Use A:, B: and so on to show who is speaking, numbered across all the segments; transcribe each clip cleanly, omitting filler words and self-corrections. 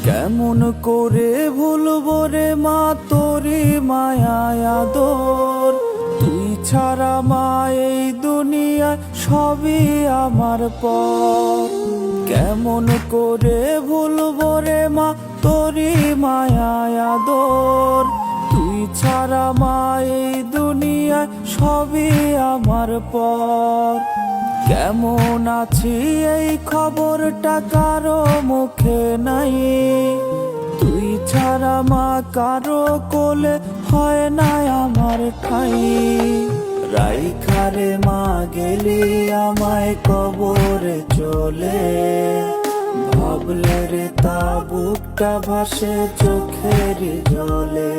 A: কেমন করে ভুলবো রে মা তোরি মায়া আদর, তুই ছাড়া মা এই দুনিয়ায় সবই আমার পর। কেমন করে ভুলবো রে মা তোরি মায়া আদর, তুই ছাড়া মা এই দুনিয়ায় সবই আমার পর। কেমন আছি এই খবরটা কারো মুখে নাই, তুই ছাড়া মা কারো কোলে হয় না আমার ঠাই। রাইখারে মা গেলি আমায় কবরে চলে, ভাবলে রে তা বুকটা ভাসে চোখের জলে।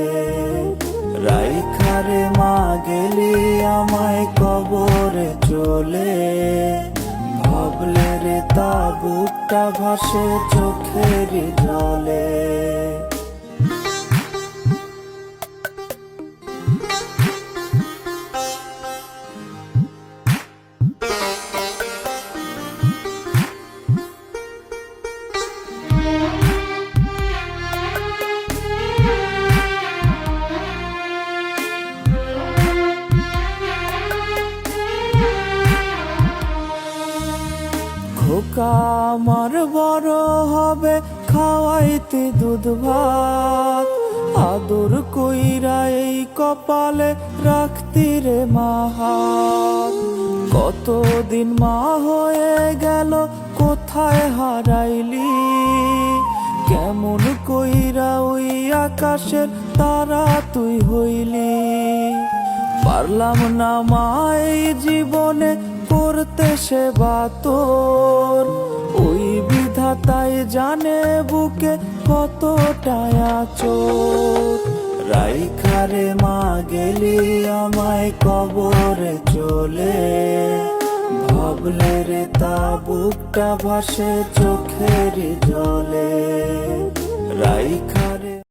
A: রাইখারে মা গেলি আমায় কবরে চলে, ভাবলে রে তা বুকটা ভাসে চোখের জলে। খোকা আমার বড় হবে খাওয়াইতে দুধ ভাত, আদর কইরা এই কপালে রাখতি রে মা হাত। কতদিন মা হয়ে গেল কোথায় হারাইলি, কেমন কইরা ওই আকাশের তারা তুই হইলি। পারলাম না মা এই জীবনে করতে সেবা তোর, ওই বিধাতাই জানে বুকে কতটা আচর। রাইখারে মা গেলি আমায় কবরে চলে, ভাবলে রে তা বুকটা ভাসে চোখের জলে। রাইখা